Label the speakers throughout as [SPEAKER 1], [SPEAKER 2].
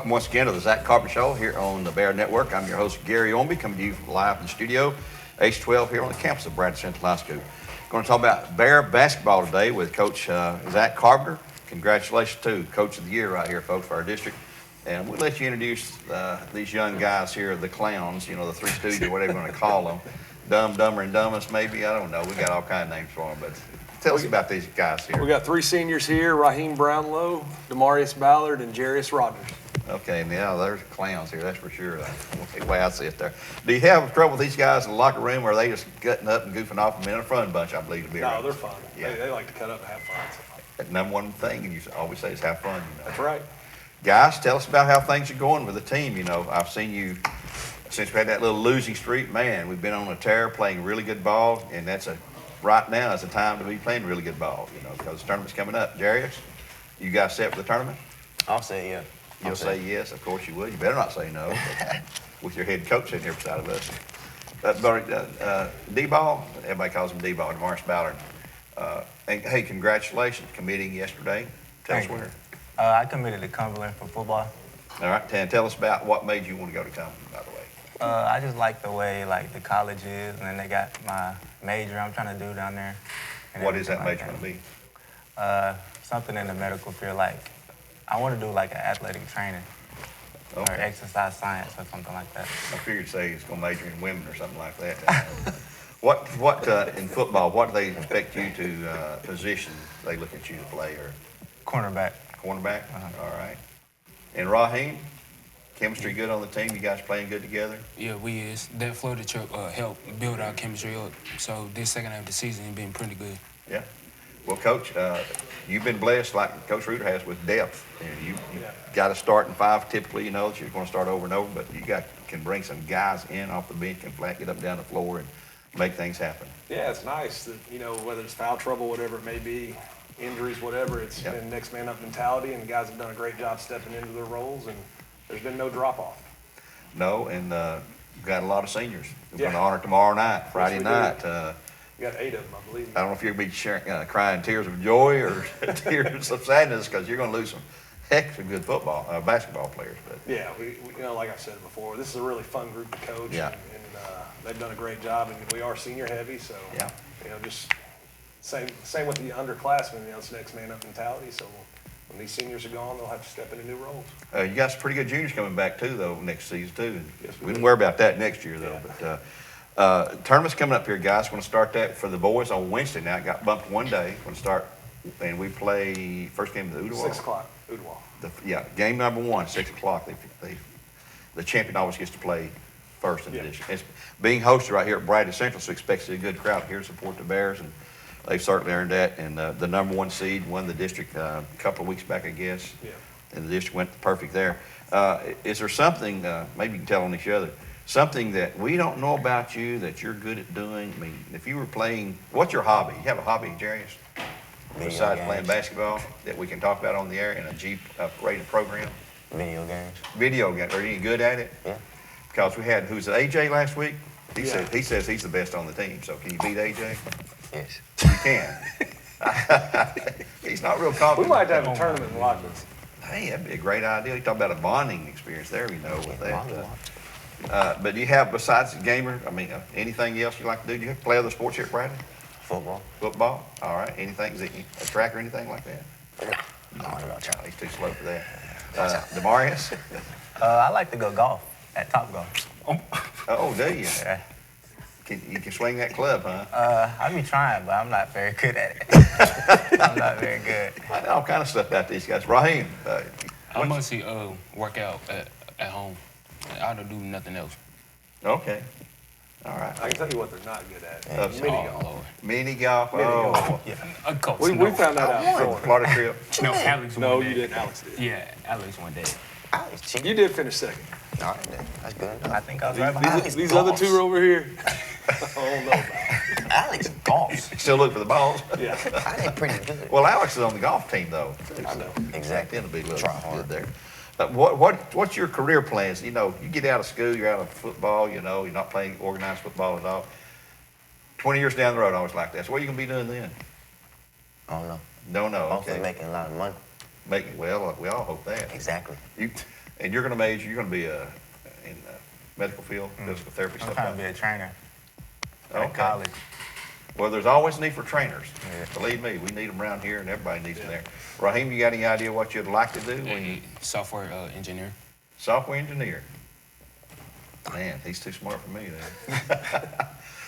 [SPEAKER 1] Welcome once again to the Zach Carpenter Show here on the Bear Network. I'm your host, Gary Ownbey, coming to you live in the studio, H12 here on the campus of Bradley Central High School. Going to talk about Bear basketball today with Coach Zach Carpenter. Congratulations to Coach of the Year right here, folks, for our district. And we'll let you introduce these young guys here, the clowns, you know, the Three Stooges, whatever you want to call them. Dumb, Dumber, and Dumbest, maybe. I don't know. We got all kinds of names for them, but tell us about these guys here.
[SPEAKER 2] We got three seniors here, Raheem Brownlow, Demarius Ballard, and Jarius Rogers.
[SPEAKER 1] Okay, yeah, there's clowns here, that's for sure. The way I see it there. Do you have trouble with these guys in the locker room, or are they just gutting up and goofing off? I mean, a fun bunch, I believe, to be around.
[SPEAKER 2] No, they're fun.
[SPEAKER 1] Yeah.
[SPEAKER 2] They like to cut up and have fun.
[SPEAKER 1] That number one thing, and you always say, is have fun. You know.
[SPEAKER 2] That's right.
[SPEAKER 1] Guys, tell us about how things are going with the team. You know, I've seen you, since we had that little losing streak, man, we've been on a tear playing really good ball, and right now is the time to be playing really good ball, you know, because the tournament's coming up. Jarius, you guys set for the tournament?
[SPEAKER 3] I'll say yeah.
[SPEAKER 1] You'll say yes, of course you will. You better not say no, with your head coach sitting here beside of us. D-ball, everybody calls him D-ball, Demarius Ballard. And hey, congratulations, committing yesterday. Tell us where.
[SPEAKER 3] I committed to Cumberland for football.
[SPEAKER 1] All right, tell us about what made you want to go to Cumberland, by the way.
[SPEAKER 3] I just like the way the college is, and then they got my major I'm trying to do down there.
[SPEAKER 1] What is that major going to be?
[SPEAKER 3] Something in the medical field, I want to do an athletic training or exercise science or something like that.
[SPEAKER 1] I figured say it's going to major in women or something like that. What in football, what do they expect you to position they look at you to play? Or
[SPEAKER 3] Cornerback.
[SPEAKER 1] Cornerback? All right. And Raheem, chemistry good on the team? You guys playing good together?
[SPEAKER 4] Yeah, we is. That Florida trip helped build our chemistry up. So this second half of the season has been pretty good.
[SPEAKER 1] Yeah. Well, Coach, you've been blessed like Coach Reuter has with depth. And you got to start in five typically, you know, that you're going to start over and over, but you can bring some guys in off the bench, can flat get up and down the floor and make things happen.
[SPEAKER 2] Yeah, it's nice that, you know, whether it's foul trouble, whatever it may be, injuries, whatever, it's been next man up mentality, and the guys have done a great job stepping into their roles, and there's been no drop off.
[SPEAKER 1] No, and you've got a lot of seniors. We're going to honor tomorrow night, Friday night.
[SPEAKER 2] We got 8 of them, I believe.
[SPEAKER 1] I don't know if you'll be crying tears of joy or tears of sadness, because you're going to lose some heck of good basketball players. But
[SPEAKER 2] yeah, we you know, like I said before, this is a really fun group to coach, and they've done a great job, and we are senior heavy, so you know, just same with the underclassmen. You know, it's next man up mentality. So when these seniors are gone, they'll have to step into new roles.
[SPEAKER 1] You got some pretty good juniors coming back too, though, next season too.
[SPEAKER 2] Yes,
[SPEAKER 1] we didn't worry about that next year though.
[SPEAKER 2] Yeah.
[SPEAKER 1] But tournament's coming up here, guys. We're going to start that for the boys on Wednesday. Now it got bumped one day. We're going to start, and we play first game of the Ottawa.
[SPEAKER 2] 6 o'clock, Ottawa.
[SPEAKER 1] Game number 1, 6 o'clock. The champion always gets to play first in the district. It's being hosted right here at Bradley Central, so expects a good crowd here to support the Bears, and they've certainly earned that. And the number 1 seed won the district a couple of weeks back, I guess.
[SPEAKER 2] Yeah.
[SPEAKER 1] And the district went perfect there. Is there something, maybe you can tell on each other, something that we don't know about you that you're good at doing? I mean, if you were playing, what's your hobby? You have a hobby, Jarius? Besides playing basketball that we can talk about on the air in a G-rated program?
[SPEAKER 3] Video games.
[SPEAKER 1] Video games. Are you good at it?
[SPEAKER 3] Yeah.
[SPEAKER 1] Because we had, who's it, AJ last week? He says he's the best on the team. So can you beat AJ?
[SPEAKER 3] Yes.
[SPEAKER 1] You can. He's not real confident.
[SPEAKER 2] We might have a tournament in Lockwood.
[SPEAKER 1] Hey, that'd be a great idea. You talk about a bonding experience there, you know, with that. But do you have, besides the gamer, I mean, anything else you like to do? Do you play other sports here at Bradley?
[SPEAKER 3] Football.
[SPEAKER 1] Football? All right. Anything, is it a track or anything like that?
[SPEAKER 3] No, I don't know track.
[SPEAKER 1] He's too slow for that. Demarius?
[SPEAKER 3] I like to go golf at Top Golf.
[SPEAKER 1] Oh, do you?
[SPEAKER 3] Yeah.
[SPEAKER 1] You can swing that club, huh?
[SPEAKER 3] I be trying, but I'm not very good at it. I'm not very good.
[SPEAKER 1] I know all kind of stuff about these guys. Raheem?
[SPEAKER 4] I mostly work out at home. I don't do nothing else.
[SPEAKER 1] Okay. All right.
[SPEAKER 2] I can tell you what they're not good at. Mini golf.
[SPEAKER 4] Lord.
[SPEAKER 1] Mini golf?
[SPEAKER 2] Mini golf.
[SPEAKER 4] Yeah. Of course.
[SPEAKER 2] We found that out.
[SPEAKER 1] Florida trip?
[SPEAKER 4] No, Alex
[SPEAKER 2] No,
[SPEAKER 4] one
[SPEAKER 2] you
[SPEAKER 4] day.
[SPEAKER 2] didn't. Alex did.
[SPEAKER 4] Yeah, Alex one day.
[SPEAKER 3] Alex cheated.
[SPEAKER 2] You did finish second.
[SPEAKER 3] All right, then. That's good. I think I was right behind
[SPEAKER 2] These other two are over here. I don't know about it.
[SPEAKER 3] Alex golfs.
[SPEAKER 1] Still look for the balls?
[SPEAKER 2] Yeah.
[SPEAKER 3] I did pretty good.
[SPEAKER 1] Well, Alex is on the golf team, though.
[SPEAKER 2] I know.
[SPEAKER 3] Exactly.
[SPEAKER 1] It'll be a little
[SPEAKER 3] Try hard.
[SPEAKER 1] good there. What's your career plans? You know, you get out of school, you're out of football, you know, you're not playing organized football at all. 20 years down the road, I always like that. So what are you going to be doing then?
[SPEAKER 3] I don't know.
[SPEAKER 1] Don't know.
[SPEAKER 3] Hopefully
[SPEAKER 1] Okay.
[SPEAKER 3] making a lot of money.
[SPEAKER 1] Well, we all hope that.
[SPEAKER 3] Exactly.
[SPEAKER 1] And you're going to major, you're going to be in medical field, physical therapy,
[SPEAKER 3] I'm
[SPEAKER 1] stuff
[SPEAKER 3] trying
[SPEAKER 1] like
[SPEAKER 3] to be a trainer
[SPEAKER 1] that?
[SPEAKER 3] at college.
[SPEAKER 1] Well, there's always a need for trainers.
[SPEAKER 3] Yeah.
[SPEAKER 1] Believe me, we need them around here, and everybody needs them there. Raheem, you got any idea what you'd like to do when you
[SPEAKER 4] Software engineer.
[SPEAKER 1] software engineer? Man, he's too smart for me then.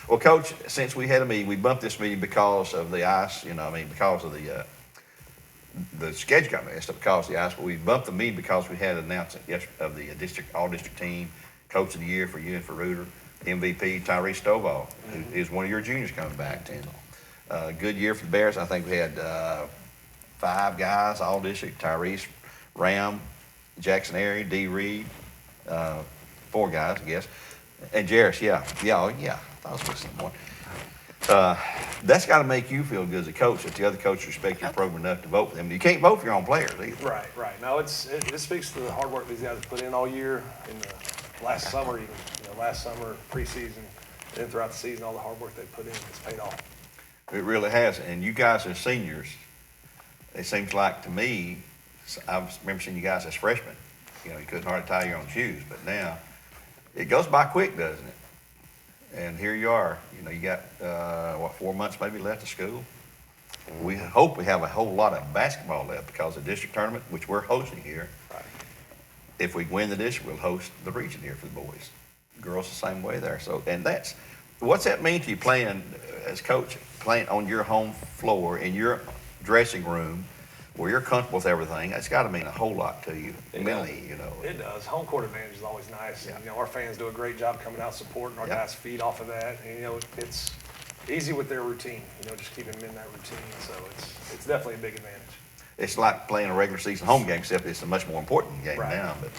[SPEAKER 1] Well, Coach, since we had a meeting, we bumped this meeting because of the ice. Because of the schedule got messed up because of the ice. But we bumped the meeting because we had an announcement of the all-district team, Coach of the Year for you and for Reuter, MVP Tyrese Stovall, who is one of your juniors coming back. And good year for the Bears. I think we had 5 guys, all-district: Tyrese, Ram, Jackson Airy, D. Reed, 4 guys, I guess, and Jarris. Yeah. I thought I was missing one. That's got to make you feel good as a coach that the other coaches respect your program enough to vote for them. You can't vote for your own players either.
[SPEAKER 2] Right. No, it speaks to the hard work these guys have put in all year, in the last summer even, last summer, preseason, and then throughout the season, all the hard work they put in, it's paid off.
[SPEAKER 1] It really has. And you guys as seniors, it seems like to me, I remember seeing you guys as freshmen. You couldn't hardly tie your own shoes, but now it goes by quick, doesn't it? And here you are. You got 4 months maybe left of school. We hope we have a whole lot of basketball left because the district tournament, which we're hosting here.
[SPEAKER 2] Right.
[SPEAKER 1] If we win the district, we'll host the region here for the boys. Girls the same way there. So, and what's that mean to you playing as coach, playing on your home floor in your dressing room, where you're comfortable with everything? It's got to mean a whole lot to you mentally,
[SPEAKER 2] It does. Home court advantage is always nice.
[SPEAKER 1] Yeah.
[SPEAKER 2] And, our fans do a great job coming out supporting. Our guys feed off of that. And, it's easy with their routine, just keeping them in that routine. So it's definitely a big advantage.
[SPEAKER 1] It's like playing a regular season home game, except it's a much more important game now. But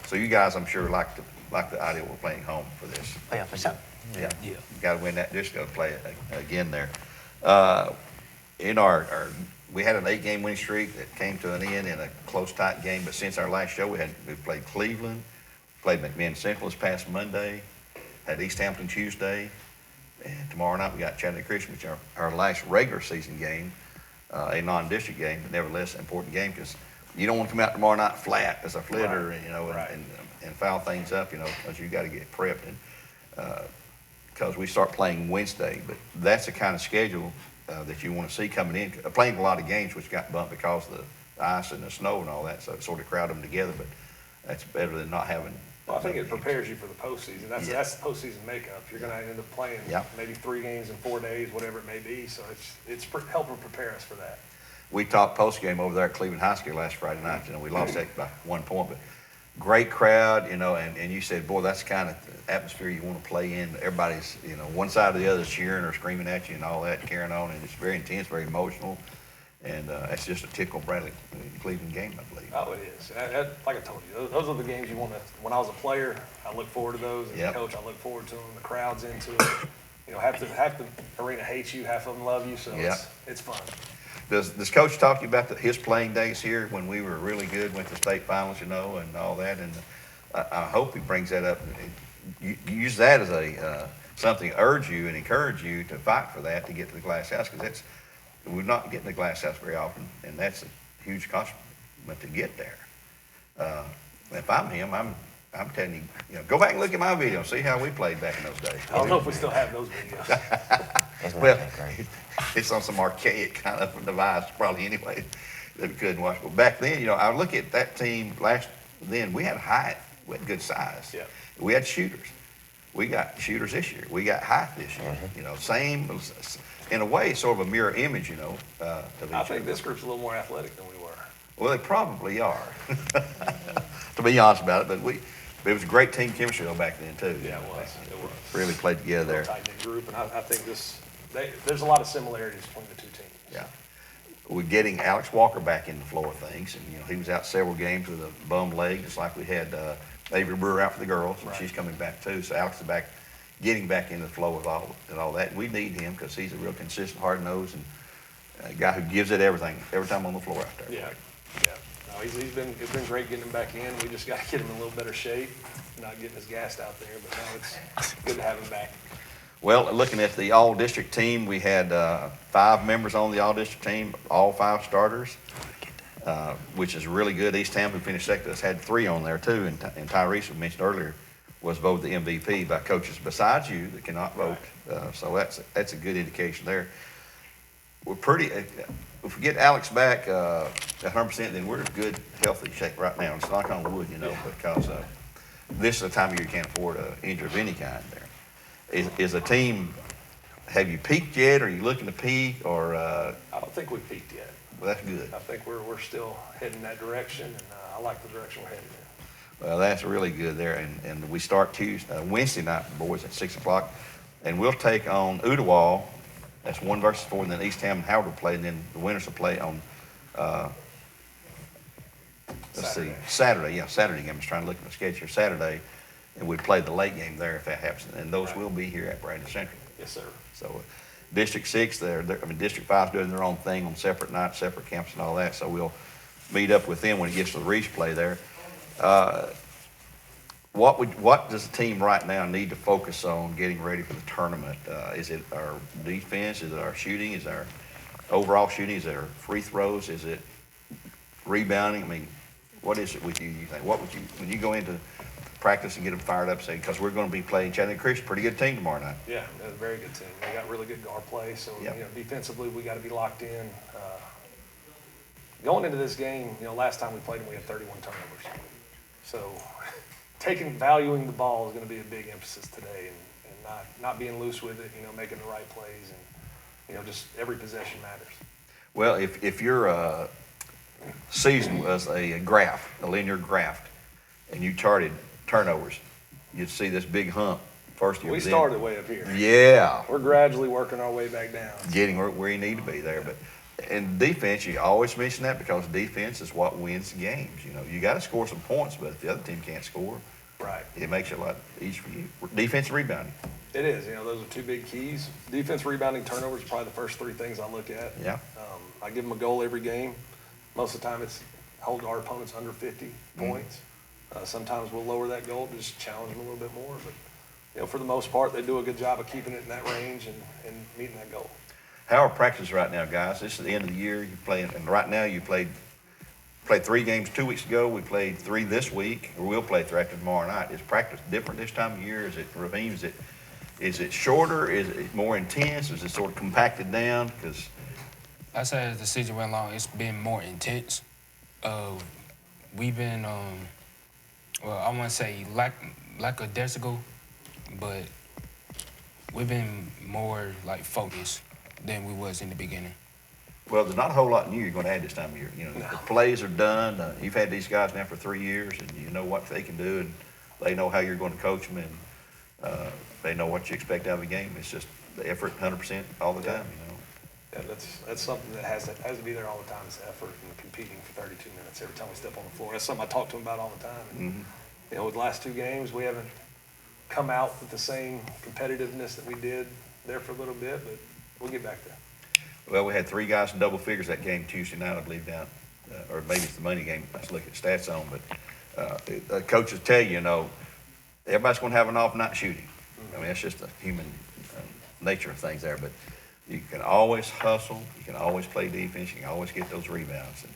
[SPEAKER 1] so you guys, I'm sure, like the idea we're playing home for this.
[SPEAKER 3] Oh, yeah, for sure.
[SPEAKER 1] Yeah. You got to win that district to play it again there. In we had an 8-game winning streak that came to an end in a close, tight game. But since our last show, we played Cleveland, played McMinn Central this past Monday, had East Hampton Tuesday, and tomorrow night we got Chattanooga Christian, which is our last regular season game, a non-district game, but nevertheless an important game because you don't want to come out tomorrow night flat as a flitter, and foul things up, because you got to get prepped. And because we start playing Wednesday, but that's the kind of schedule that you want to see coming in. Playing a lot of games which got bumped because of the ice and the snow and all that, so it sort of crowd them together, but that's better than not having.
[SPEAKER 2] Well, I think it prepares you for the postseason. That's the postseason makeup. You're going to end up playing maybe 3 games in 4 days, whatever it may be, so it's helping prepare us for that.
[SPEAKER 1] We talked post-game over there at Cleveland High School last Friday night. We lost that by 1 point, but great crowd, and you said, boy, that's the kind of atmosphere you want to play in. Everybody's, one side or the other cheering or screaming at you and all that, carrying on, and it's very intense, very emotional, and that's just a typical Bradley Cleveland game, I believe.
[SPEAKER 2] Oh, it is. Like I told you, those are the games you want to. When I was a player, I look forward to those. As a coach, I look forward to them. The crowd's into it. Half the arena hates you, half of them love you, so it's fun.
[SPEAKER 1] Does Coach talk to you about his playing days here when we were really good, went to state finals, and all that? And I hope he brings that up. You use that as something to urge you and encourage you to fight for that to get to the glass house, because we're not getting the glass house very often, and that's a huge accomplishment to get there. If I'm him, I'm telling you, go back and look at my video and see how we played back in those days.
[SPEAKER 2] I don't know if we still have those videos.
[SPEAKER 1] Well, it's on some archaic kind of device probably anyway that we couldn't watch. But back then, I look at that team then we had height, we had good size.
[SPEAKER 2] Yeah.
[SPEAKER 1] We had shooters. We got shooters this year. We got height this year. Same, in a way, sort of a mirror image, of each
[SPEAKER 2] I think
[SPEAKER 1] other.
[SPEAKER 2] this group's a little more athletic than we were.
[SPEAKER 1] Well, they probably are, to be honest about it. But it was a great team chemistry though back then too.
[SPEAKER 2] Yeah, it was. It was.
[SPEAKER 1] Really played together there.
[SPEAKER 2] Tight-knit group, and I think there's a lot of similarities between the two teams.
[SPEAKER 1] Yeah. We're getting Alex Walker back in the flow of things, and he was out several games with a bum leg, just like we had Avery Brewer out for the girls, and she's coming back too. So Alex is back, getting back into the flow of all that. And we need him because he's a real consistent, hard-nosed, and a guy who gives it everything every time on the floor out there.
[SPEAKER 2] Yeah. No, it's been great getting him back in. We just got to get him in a little better shape, not getting us gassed out there. But no, it's good to have him back.
[SPEAKER 1] Well, looking at the all-district team, we had 5 members on the all-district team, all 5 starters. which is really good. East Hampton finished second. Has had 3 on there too, and Tyrese, we mentioned earlier, was voted the MVP by coaches besides you that cannot vote. So that's a good indication there. We're pretty. If we get Alex back 100%, then we're in good, healthy shape right now. It's knock on wood, because this is the time of year you can't afford an injury of any kind. There is a team. Have you peaked yet? Are you looking to peak? Or
[SPEAKER 2] I don't think we've peaked yet.
[SPEAKER 1] Well, that's good.
[SPEAKER 2] I think we're still heading that direction, and I like the direction we're heading in.
[SPEAKER 1] Well, that's really good there. And we start Wednesday night, boys, at 6 o'clock. And we'll take on Ottawa. That's 1 versus 4. And then East Ham and Howard will play. And then the winners will play on, Saturday. Yeah, Saturday game. I was trying to look at the schedule here. Saturday. And we play the late game there if that happens. And those will be here at Brandon Central.
[SPEAKER 2] Yes, sir.
[SPEAKER 1] So District 6, District 5 is doing their own thing on separate nights, separate camps and all that. So we'll meet up with them when it gets to the Reach play there. What does the team right now need to focus on getting ready for the tournament? Is it our defense? Is it our shooting? Is it our overall shooting? Is it our free throws? Is it rebounding? I mean, what is it with you? You think? What would you, when you go into practice and get them fired up, say, because we're going to be playing Chattanooga Christian, pretty good team tomorrow night.
[SPEAKER 2] Yeah, they're a very good team. They got really good guard play, so defensively we got to be locked in. Going into this game, last time we played them, we had 31 turnovers. So valuing the ball is going to be a big emphasis today, and not being loose with it, making the right plays, and just every possession matters.
[SPEAKER 1] Well, if your season was a graph, a linear graph, and you charted turnovers, you'd see this big hump first year.
[SPEAKER 2] We started way up here.
[SPEAKER 1] Yeah.
[SPEAKER 2] We're gradually working our way back down.
[SPEAKER 1] Getting where you need to be there. But in defense, you always mention that because defense is what wins games. You got to score some points, but if the other team can't score,
[SPEAKER 2] right,
[SPEAKER 1] it makes it a lot easier for you. Defense and rebounding.
[SPEAKER 2] It is. Those are 2 big keys. Defense, rebounding, turnovers are probably the first 3 things I look at.
[SPEAKER 1] Yeah.
[SPEAKER 2] I give them a goal every game. Most of the time it's hold our opponents under 50 points. Sometimes we'll lower that goal to just challenge them a little bit more. But, for the most part, they do a good job of keeping it in that range and meeting that goal.
[SPEAKER 1] How are practices right now, guys? This is the end of the year. You play, and right now you played 3 games 2 weeks ago. We played 3 this week, or we'll play 3 after tomorrow night. Is practice different this time of year? Is it, Raheem, is it shorter? Is it more intense? Is it sort of compacted down? Because
[SPEAKER 4] I say as the season went along, it's been more intense. We've been, I want to say lackadaisical, but we've been more focused than we was in the beginning.
[SPEAKER 1] Well, there's not a whole lot new you're going to add this time of year. The plays are done. You've had these guys now for 3 years, and you know what they can do, and they know how you're going to coach them, and they know what you expect out of the game. It's just the effort 100% all the time.
[SPEAKER 2] Yeah, that's something that has to be there all the time. It's effort and competing for 32 minutes every time we step on the floor. That's something I talk to them about all the time. And, with the last 2 games, we haven't come out with the same competitiveness that we did there for a little bit, but we'll get back there.
[SPEAKER 1] Well, we had 3 guys in double figures that game Tuesday night, I believe, down, or maybe it's the money game. Let's look at stats on, but coaches tell you, everybody's going to have an off night shooting. I mean, that's just the human nature of things there, but you can always hustle. You can always play defense. You can always get those rebounds. And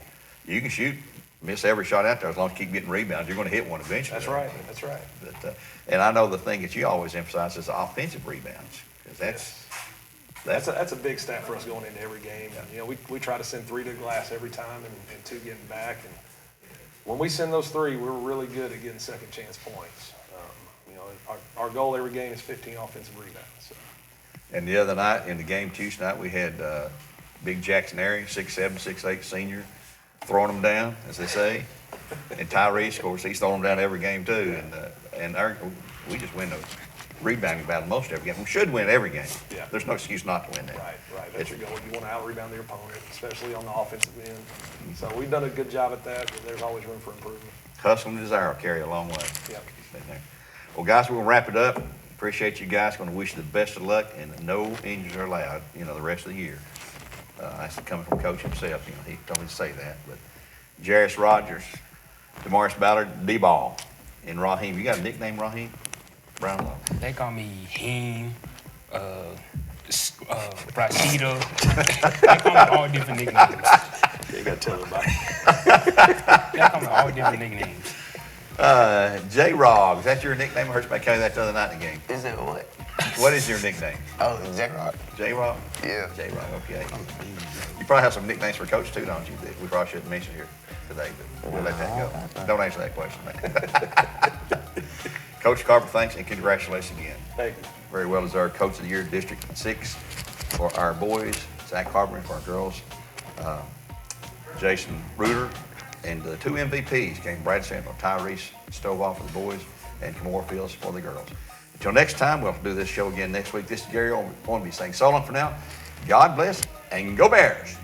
[SPEAKER 1] you can shoot, miss every shot out there as long as you keep getting rebounds. You're going to hit one eventually.
[SPEAKER 2] That's right. That's right.
[SPEAKER 1] But, and I know the thing that you always emphasize is offensive rebounds, because
[SPEAKER 2] that's a big stat for us going into every game. And, we try to send 3 to the glass every time and 2 getting back. And when we send those 3, we're really good at getting second chance points. Our goal every game is 15 offensive rebounds. So.
[SPEAKER 1] And the other night, in the game Tuesday night, we had big Jackson area, 6'7", 6'8" senior, throwing them down, as they say. And Tyrese, of course, he's throwing them down every game too. And we just win the rebounding battle most every game. We should win every game.
[SPEAKER 2] Yeah.
[SPEAKER 1] There's no excuse not to win that.
[SPEAKER 2] Right. That's your goal. You want to out-rebound your opponent, especially on the offensive end. So we've done a good job at that, but there's always room for improvement.
[SPEAKER 1] Hustle and desire will carry a long way.
[SPEAKER 2] Yep.
[SPEAKER 1] Well, guys, we're going to wrap it up. Appreciate you guys. Going to wish you the best of luck, and no injuries are allowed, the rest of the year. That's coming from Coach himself. He told me to say that. But Jarris Rogers, Damaris Ballard, D-Ball, and Raheem. You got a nickname, Raheem? Brownlow.
[SPEAKER 4] They call me Heem, Rashida. They call me all different nicknames.
[SPEAKER 2] gotta tell everybody.
[SPEAKER 4] That comes with all different nicknames.
[SPEAKER 1] J-Rog, is that your nickname? I heard somebody carry that the other night in the game.
[SPEAKER 5] Is it what?
[SPEAKER 1] What is your nickname?
[SPEAKER 5] Oh, J-Rock.
[SPEAKER 1] J-Rog?
[SPEAKER 5] Yeah.
[SPEAKER 1] J-Rog, okay. You probably have some nicknames for Coach too, don't you? That we probably shouldn't mention here today, but we'll let that go. Don't answer that question. Coach Carpenter, thanks and congratulations again.
[SPEAKER 2] Thank you.
[SPEAKER 1] Very well deserved Coach of the Year, District 6 for our boys, Zach Carpenter for our girls, Jason Reuter, and the 2 MVPs came Brad Central, Tyrese Stovall for the boys, and Kamora Fields for the girls. Until next time, we'll do this show again next week. This is Gary Ownbey saying so long for now. God bless and go Bears.